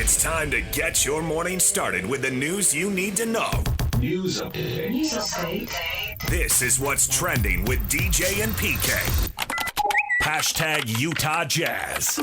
It's time to get your morning started with the news you need to know. News update. This is what's trending with DJ and PK. Hashtag Utah Jazz.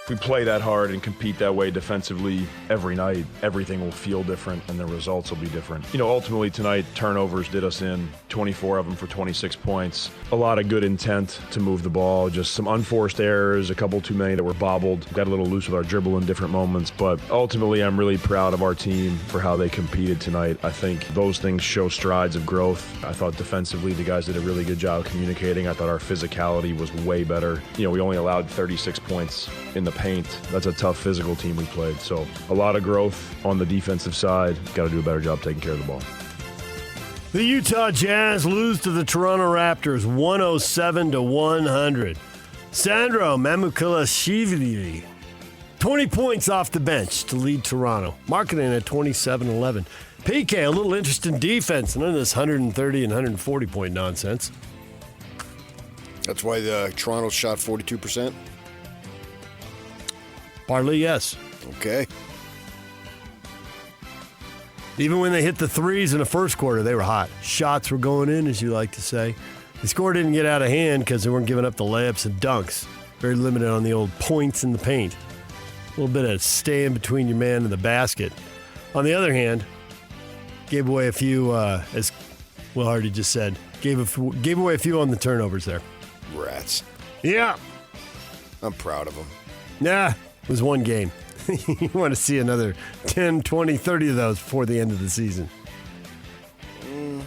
If we play that hard and compete that way defensively every night, everything will feel different and the results will be different. Ultimately tonight, turnovers did us in, 24 of them for 26 points. A lot of good intent to move the ball, just some unforced errors, a couple too many that were bobbled. Got a little loose with our dribble in different moments, but ultimately I'm really proud of our team for how they competed tonight. I think those things show strides of growth. I thought defensively the guys did a really good job communicating. I thought our physicality was way better. We only allowed 36 points in the paint. That's a tough physical team we played. So a lot of growth on the defensive side. Got to do a better job taking care of the ball. The Utah Jazz lose to the Toronto Raptors 107-100. Sandro Mamukelashvili, 20 points off the bench to lead Toronto, marketing at 27-11. PK, a little interest in defense, none of this 130 and 140 point nonsense. That's why the Toronto shot 42%? Partly, yes. Okay. Even when they hit the threes in the first quarter, they were hot. Shots were going in, as you like to say. The score didn't get out of hand because they weren't giving up the layups and dunks. Very limited on the old points in the paint. A little bit of staying between your man and the basket. On the other hand, gave away a few, as Will Hardy just said, gave away a few on the turnovers there. Rats. Yeah. I'm proud of them. Nah. It was one game. You want to see another 10, 20, 30 of those before the end of the season. I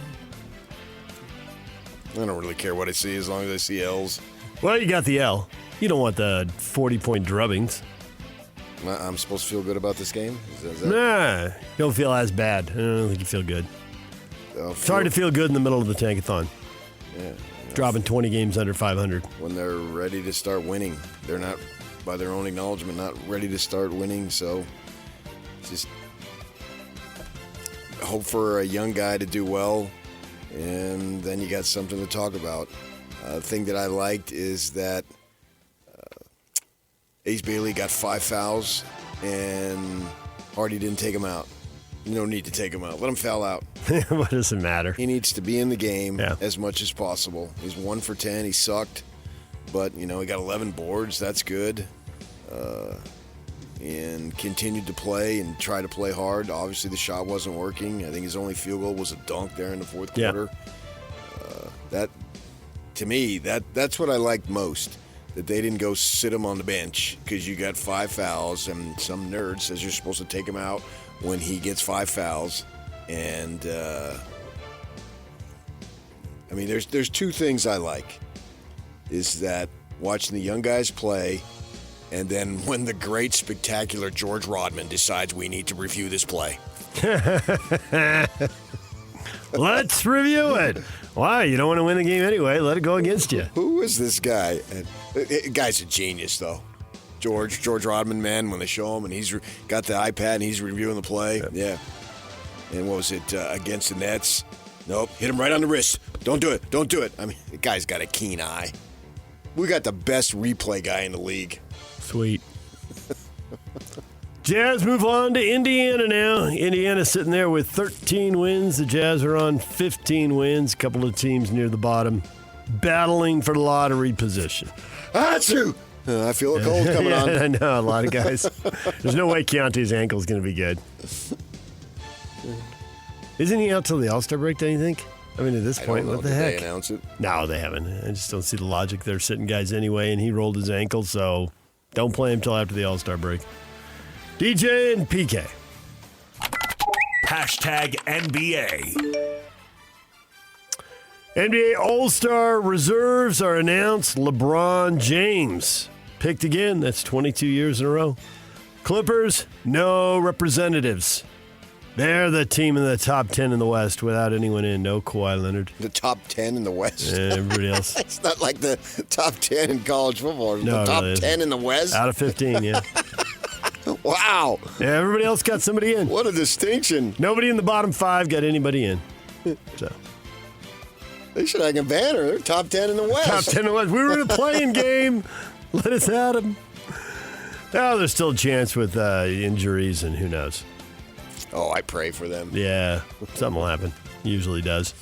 don't really care what I see as long as I see L's. Well, you got the L. You don't want the 40-point drubbings. I'm supposed to feel good about this game? Is that... Nah, you don't feel as bad. I don't think you feel good. It's hard to feel good in the middle of the tankathon. Yeah. Dropping 20 games under 500. When they're ready to start winning. They're not, by their own acknowledgement, not ready to start winning. So just hope for a young guy to do well, and then you got something to talk about. The thing that I liked is that Ace Bailey got 5 fouls, and Hardy didn't take him out. No need to take him out. Let him foul out. What does it matter? He needs to be in the game as much as possible. He's 1 for 10. He sucked. But, he got 11 boards. That's good. And continued to play and try to play hard. Obviously, the shot wasn't working. I think his only field goal was a dunk there in the fourth quarter. That, to me, that's what I liked most. That they didn't go sit him on the bench because you got 5 fouls and some nerd says you're supposed to take him out when he gets 5 fouls. And, there's 2 things I like. Is that watching the young guys play, and then when the great, spectacular George Rodman decides we need to review this play. Let's review it. Why? You don't want to win the game anyway. Let it go against you. Who is this guy? Guy's a genius, though. George Rodman, man, when they show him, and he's got the iPad, and he's reviewing the play. Yeah. And what was it, against the Nets? Nope, hit him right on the wrist. Don't do it. The guy's got a keen eye. We got the best replay guy in the league. Sweet. Jazz move on to Indiana now. Indiana's sitting there with 13 wins. The Jazz are on 15 wins. A couple of teams near the bottom battling for the lottery position. Achoo! I feel a cold coming on. I know, a lot of guys. There's no way Keontae's ankle's going to be good. Isn't he out till the All-Star break, do you think? At this point, what the heck? Did they announce it? No, they haven't. I just don't see the logic. They're sitting guys anyway, and he rolled his ankle, so don't play him till after the All-Star break. DJ and PK. Hashtag NBA. NBA All-Star reserves are announced. LeBron James picked again. That's 22 years in a row. Clippers, no representatives. They're the team in the top 10 in the West without anyone in. No Kawhi Leonard. The top 10 in the West? Yeah, everybody else. It's not like the top 10 in college football. No, the top 10 in the West? Out of 15, yeah. Wow. Yeah, everybody else got somebody in. What a distinction. Nobody in the bottom 5 got anybody in. So they should have a banner. They're top 10 in the West. Top 10 in the West. We were in a playing game. Let us at them. Oh, there's still a chance with injuries and who knows. Oh, I pray for them. Yeah, something will happen. Usually does.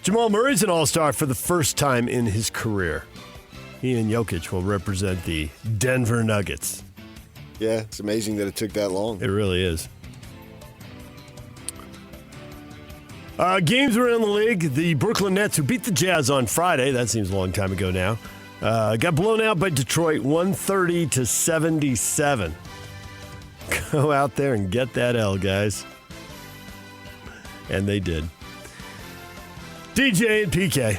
Jamal Murray's an all-star for the first time in his career. He and Jokic will represent the Denver Nuggets. Yeah, it's amazing that it took that long. It really is. Games around the league. The Brooklyn Nets, who beat the Jazz on Friday, that seems a long time ago now, got blown out by Detroit 130-77. Go out there and get that L, guys. And they did. DJ and PK.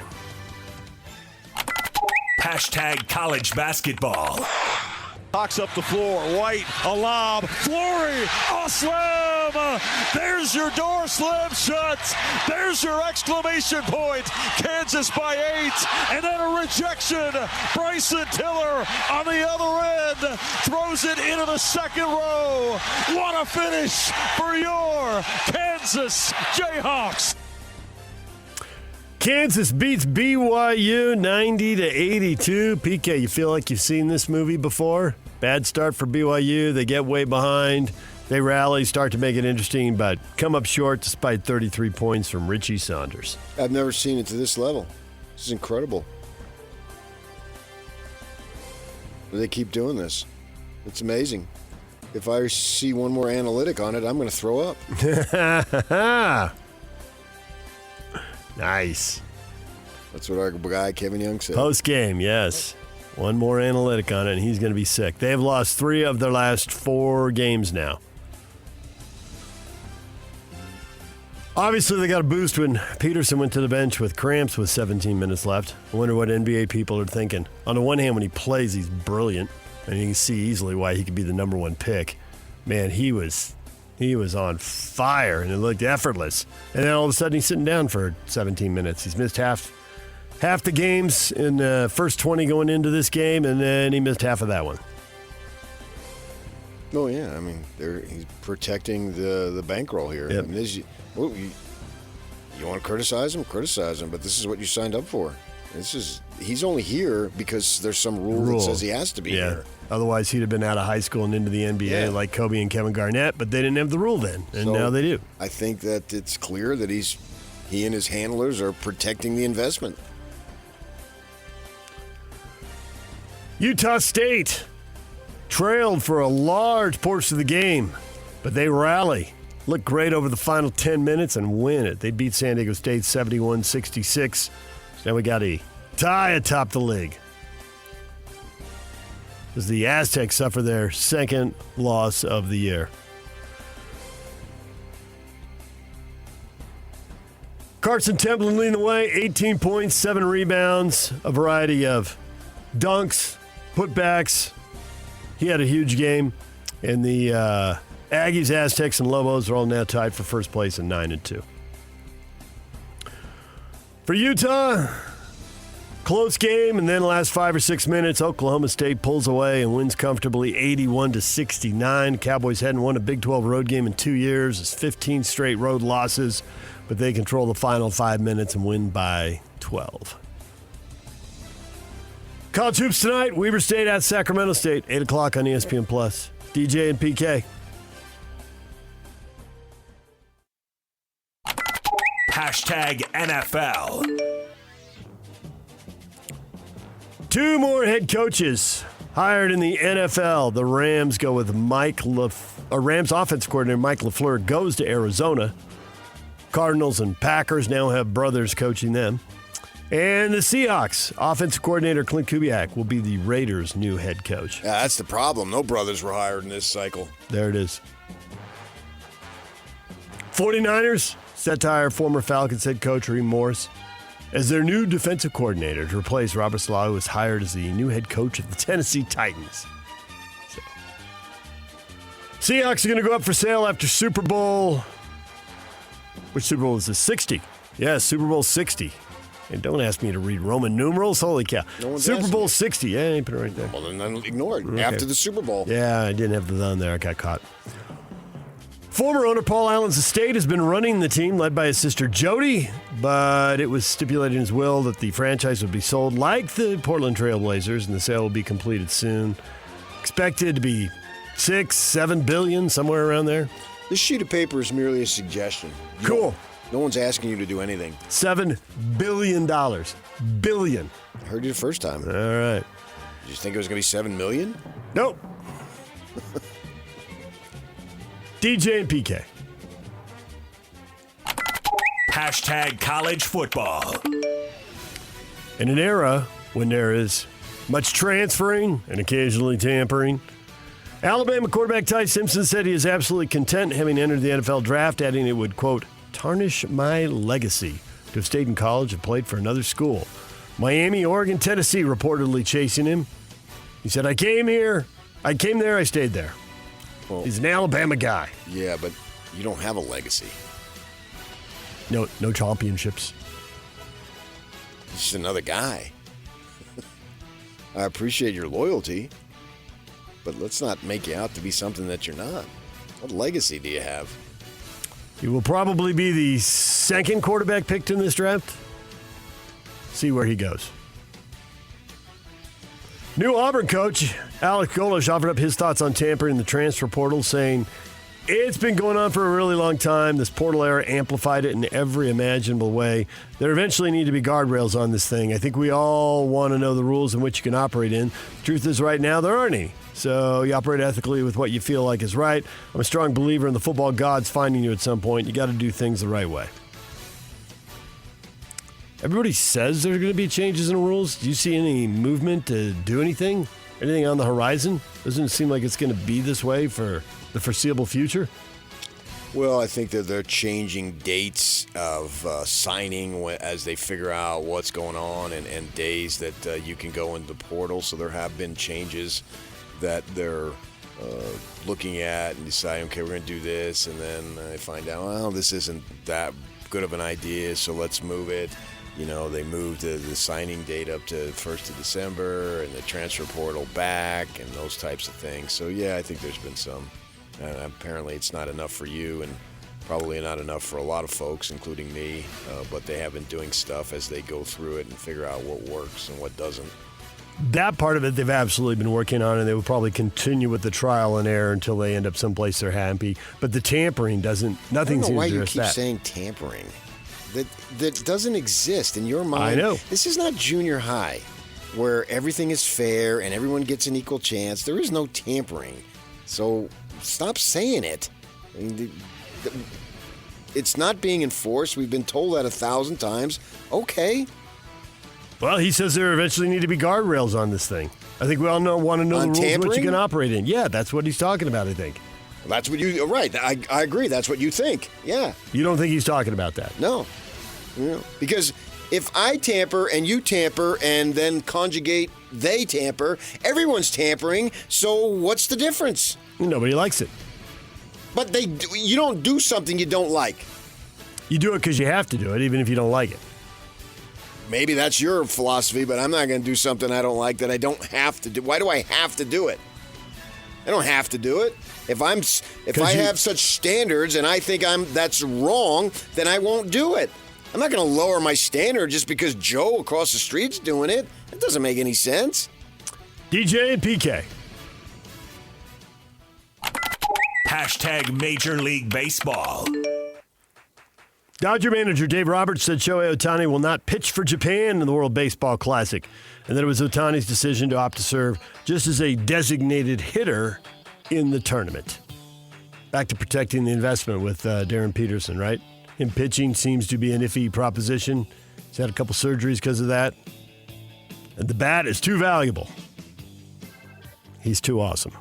Hashtag college basketball. Hawks up the floor. White, a lob. Flory, a slam. There's your door slam shut. There's your exclamation point. Kansas by 8. And then a rejection. Bryson Tiller on the other end throws it into the second row. What a finish for your Kansas Jayhawks. Kansas beats BYU 90-82. PK, you feel like you've seen this movie before? Bad start for BYU. They get way behind. They rally, start to make it interesting, but come up short despite 33 points from Richie Saunders. I've never seen it to this level. This is incredible. They keep doing this. It's amazing. If I see one more analytic on it, I'm going to throw up. Nice. That's what our guy Kevin Young said. Post game, yes. One more analytic on it, and he's going to be sick. They have lost 3 of their last 4 games now. Obviously, they got a boost when Peterson went to the bench with cramps with 17 minutes left. I wonder what NBA people are thinking. On the one hand, when he plays, he's brilliant, and you can see easily why he could be the number 1 pick. Man, he was on fire, and it looked effortless. And then all of a sudden, he's sitting down for 17 minutes. He's missed half the games in the first 20 going into this game, and then he missed half of that one. Oh, yeah. I mean, he's protecting the bankroll here. Yep. I mean, you want to criticize him? Criticize him, but this is what you signed up for. He's only here because there's some rule that says he has to be here. Otherwise, he'd have been out of high school and into the NBA like Kobe and Kevin Garnett, but they didn't have the rule then, and now they do. I think that it's clear that he and his handlers are protecting the investment. Utah State trailed for a large portion of the game, but they rally. Look great over the final 10 minutes and win it. They beat San Diego State 71-66. So now we got a tie atop the league, as the Aztecs suffer their second loss of the year. Carson Templin leading the way, 18 points, 7 rebounds, a variety of dunks, putbacks. He had a huge game. And the Aggies, Aztecs, and Lobos are all now tied for first place at 9-2. For Utah, close game, and then the last 5 or 6 minutes, Oklahoma State pulls away and wins comfortably 81-69. Cowboys hadn't won a Big 12 road game in 2 years. It's 15 straight road losses, but they control the final 5 minutes and win by 12. College hoops tonight, Weber State at Sacramento State, 8 o'clock on ESPN+. DJ and PK. Hashtag NFL. 2 more head coaches hired in the NFL. The Rams go with Rams offensive coordinator Mike LaFleur goes to Arizona. Cardinals and Packers now have brothers coaching them. And the Seahawks offensive coordinator Clint Kubiak will be the Raiders' new head coach. Yeah, that's the problem. No brothers were hired in this cycle. There it is. 49ers set to hire former Falcons head coach Reem Morris as their new defensive coordinator to replace Robert Saleh, who was hired as the new head coach of the Tennessee Titans. Seahawks are going to go up for sale after Super Bowl. Which Super Bowl is this? 60. Yeah, Super Bowl 60. And don't ask me to read Roman numerals. Holy cow. Super Bowl 60. Yeah, I put it right there. Well, then ignore it. Okay. After the Super Bowl. Yeah, I didn't have the on there. I got caught. Former owner Paul Allen's estate has been running the team, led by his sister Jody, but it was stipulated in his will that the franchise would be sold like the Portland Trail Blazers, and the sale will be completed soon. Expected to be 6, 7 billion, somewhere around there. This sheet of paper is merely a suggestion. Cool. No one's asking you to do anything. $7 billion. Billion. I heard you the first time. All right. Did you think it was going to be 7 million? Nope. DJ and PK. Hashtag college football. In an era when there is much transferring and occasionally tampering, Alabama quarterback Ty Simpson said he is absolutely content having entered the NFL draft, adding it would, quote, tarnish my legacy to have stayed in college and played for another school. Miami, Oregon, Tennessee reportedly chasing him. He said, I came there, I stayed there. Well, He's an Alabama guy. Yeah, but you don't have a legacy. No championships. He's just another guy. I appreciate your loyalty, but let's not make you out to be something that you're not. What legacy do you have? He will probably be the second quarterback picked in this draft. See where he goes. New Auburn coach Alex Golesh offered up his thoughts on tampering in the transfer portal, saying, it's been going on for a really long time. This portal era amplified it in every imaginable way. There eventually need to be guardrails on this thing. I think we all want to know the rules in which you can operate in. The truth is, right now, there aren't any. So you operate ethically with what you feel like is right. I'm a strong believer in the football gods finding you at some point. You got to do things the right way. Everybody says there are going to be changes in the rules. Do you see any movement to do anything? Anything on the horizon? Doesn't it seem like it's going to be this way for the foreseeable future? Well, I think that they're changing dates of signing as they figure out what's going on and days that you can go into the portal. So there have been changes that they're looking at and deciding, okay, we're going to do this. And then they find out, well, this isn't that good of an idea, so let's move it. You know, they moved the signing date up to 1st of December and the transfer portal back and those types of things. So, yeah, I think there's been some. Apparently it's not enough for you and probably not enough for a lot of folks, including me. But they have been doing stuff as they go through it and figure out what works and what doesn't. That part of it they've absolutely been working on, and they will probably continue with the trial and error until they end up someplace they're happy. But the tampering doesn't, nothing seems to why address you keep that. saying tampering. That doesn't exist in your mind. I know. This is not junior high where everything is fair and everyone gets an equal chance. There is no tampering. So stop saying it. I mean, it's not being enforced. We've been told that 1,000 times. Okay. Well, he says there eventually need to be guardrails on this thing. I think we all want to know the rules tampering? which you can operate in. Yeah, that's what he's talking about, I think. That's what you, right. I agree. That's what you think. Yeah. You don't think he's talking about that? No. Because if I tamper and you tamper and then conjugate they tamper, everyone's tampering. So what's the difference? Nobody likes it. But you don't do something you don't like. You do it because you have to do it, even if you don't like it. Maybe that's your philosophy, but I'm not going to do something I don't like that I don't have to do. Why do I have to do it? I don't have to do it. If I have such standards and I think that's wrong, then I won't do it. I'm not going to lower my standard just because Joe across the street's doing it. That doesn't make any sense. DJ and PK. Hashtag Major League Baseball. Dodger manager Dave Roberts said Shohei Ohtani will not pitch for Japan in the World Baseball Classic, and that it was Ohtani's decision to opt to serve just as a designated hitter in the tournament. Back to protecting the investment with Darren Peterson, right? Him pitching seems to be an iffy proposition. He's had a couple surgeries because of that. And the bat is too valuable. He's too awesome.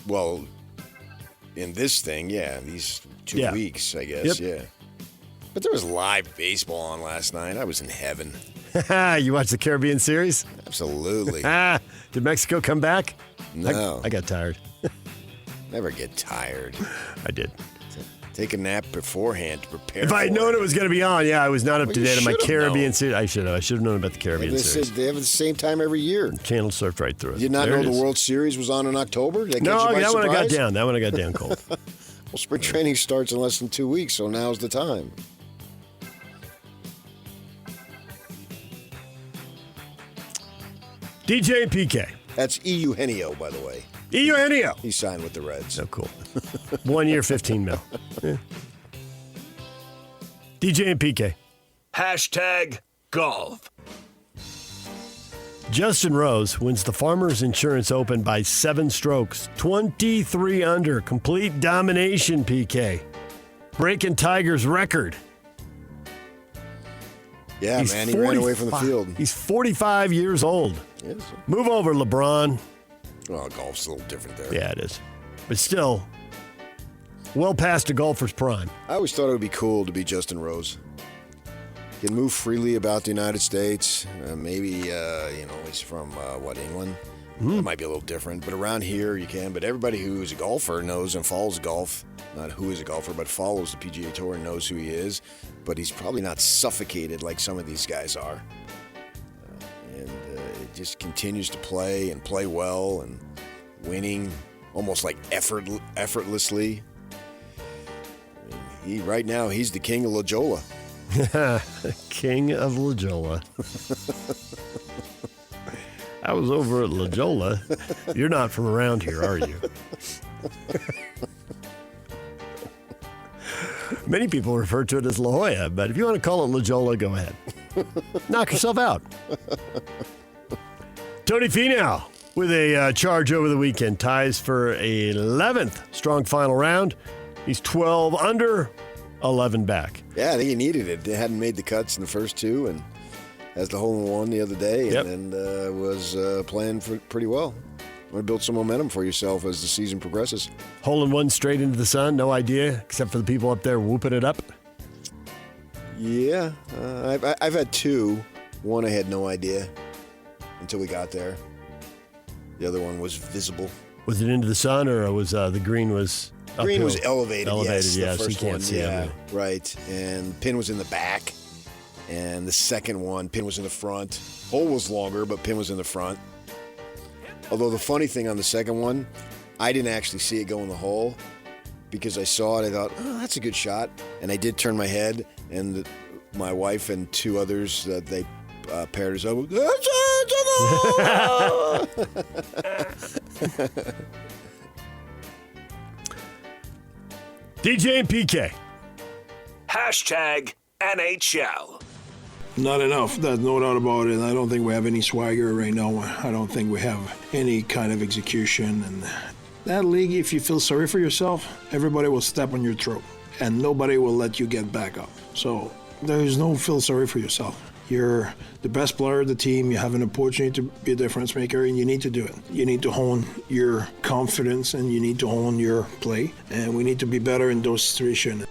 Well, in this thing, yeah, these 2 weeks, I guess, yeah. But there was live baseball on last night. I was in heaven. You watched the Caribbean series? Absolutely. Did Mexico come back? No. I got tired. Never get tired. I did. Take a nap beforehand to prepare. If I had known it was going to be on, I was not up to date on my Caribbean series. I should have known about the Caribbean series. They have it the same time every year. Channel surfed right through it. Did you not know the World Series was on in October? Did No, that one I got down. That one I got down cold. Well, spring training starts in less than 2 weeks, so now's the time. DJ and PK. That's Eugenio, by the way. Eugenio. He signed with the Reds. So cool. 1 year, 15 mil. Yeah. DJ and PK. Hashtag golf. Justin Rose wins the Farmers Insurance Open by 7 strokes. 23 under. Complete domination, PK. Breaking Tiger's record. Yeah, man, he ran away from the field. He's 45 years old. Yes. Move over, LeBron. Well, golf's a little different there. Yeah, it is. But still, well past a golfer's prime. I always thought it would be cool to be Justin Rose. He can move freely about the United States. Maybe, he's from, England? That might be a little different. But around here, you can. But everybody who's a golfer knows and follows golf. Not who is a golfer, but follows the PGA Tour and knows who he is. But he's probably not suffocated like some of these guys are. And it just continues to play and play well and winning almost like effortlessly. I mean, right now, he's the king of La Jolla. King of La Jolla. I was over at La Jolla. You're not from around here, are you? Many people refer to it as La Jolla, but if you want to call it La Jolla, go ahead. Knock yourself out. Tony Finau with a charge over the weekend. Ties for a 11th strong final round. He's 12 under, 11 back. Yeah, I think he needed it. They hadn't made the cuts in the first two, and has the hole-in-one the other day, and was playing pretty well. Want to build some momentum for yourself as the season progresses. Hole-in-one straight into the sun, no idea, except for the people up there whooping it up. Yeah, I've had 2. One I had no idea until we got there. The other one was visible. Was it into the sun, or was the green was uphill? Green was elevated, yes. the So you first can't one, see it. right. And pin was in the back. And the second one, pin was in the front. Hole was longer, but pin was in the front. Although the funny thing on the second one, I didn't actually see it go in the hole because I saw it. I thought, oh, that's a good shot. And I did turn my head, and my wife and 2 others, they paired us up. DJ and PK. Hashtag NHL. Not enough. There's no doubt about it. I don't think we have any swagger right now. I don't think we have any kind of execution. And that league, if you feel sorry for yourself, everybody will step on your throat. And nobody will let you get back up. So there's no feel sorry for yourself. You're the best player of the team. You have an opportunity to be a difference maker, and you need to do it. You need to hone your confidence, and you need to hone your play. And we need to be better in those situations.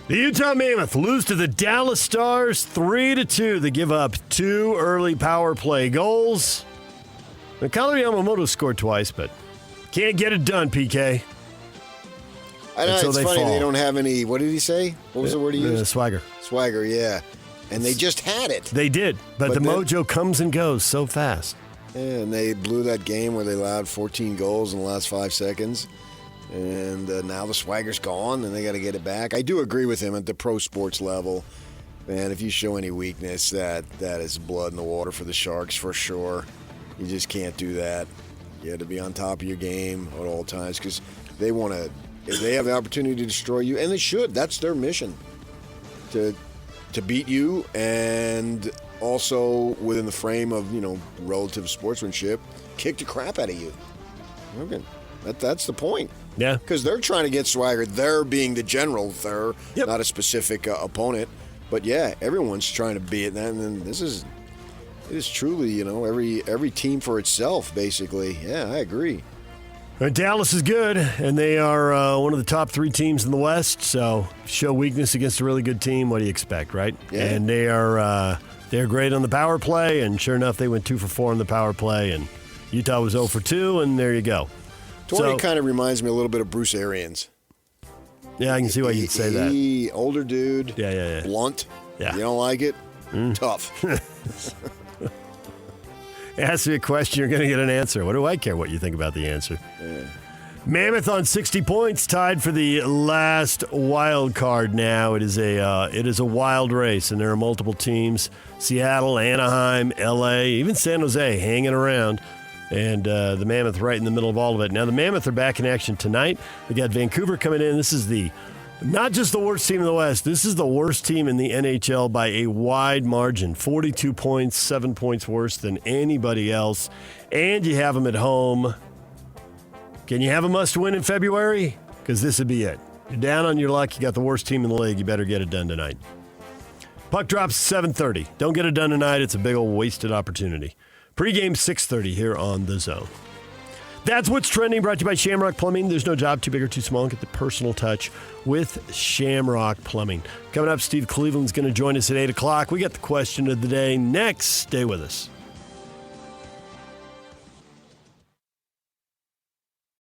The Utah Mammoth lose to the Dallas Stars 3-2. They give up 2 early power play goals. And Kailer Yamamoto scored twice, but can't get it done, PK. I know, Until it's they funny fall. they don't have any, what did he say? What was the word he used? Swagger. Swagger, yeah. And they just had it. They did, but the then- mojo comes and goes so fast. Yeah, and they blew that game where they allowed 14 goals in the last 5 seconds. And now the swagger's gone, and they got to get it back. I do agree with him at the pro sports level. Man, if you show any weakness, that is blood in the water for the Sharks for sure. You just can't do that. You have to be on top of your game at all times because they want to. If they have the opportunity to destroy you, and they should, that's their mission, to beat you, and also within the frame of relative sportsmanship, kick the crap out of you. Okay. That's the point. Yeah. Because they're trying to get swagger. They're being the general. They're not a specific opponent. But yeah, everyone's trying to be it. And then it is truly, every team for itself, basically. Yeah, I agree. Dallas is good, and they are one of the top 3 teams in the West. So show weakness against a really good team. What do you expect, right? Yeah. And they're great on the power play, and sure enough, they went 2 for 4 on the power play, and Utah was 0 for 2, and there you go. Tony kind of reminds me a little bit of Bruce Arians. Yeah, I can see why you'd say that. Older dude. Yeah. Blunt. Yeah. You don't like it? Tough. Ask me a question, you're going to get an answer. What do I care what you think about the answer? Yeah. Mammoth on 60 points, tied for the last wild card now. It is a wild race, and there are multiple teams. Seattle, Anaheim, L.A., even San Jose hanging around. And the Mammoth right in the middle of all of it. Now, the Mammoth are back in action tonight. They got Vancouver coming in. This is not just the worst team in the West. This is the worst team in the NHL by a wide margin. 42 points, 7 points worse than anybody else. And you have them at home. Can you have a must-win in February? Because this would be it. You're down on your luck. You got the worst team in the league. You better get it done tonight. Puck drops 7:30. Don't get it done tonight. It's a big old wasted opportunity. Pre-game 6:30 here on The Zone. That's what's trending, brought to you by Shamrock Plumbing. There's no job too big or too small. Get the personal touch with Shamrock Plumbing. Coming up, Steve Cleveland's going to join us at 8 o'clock. We got the question of the day next. Stay with us.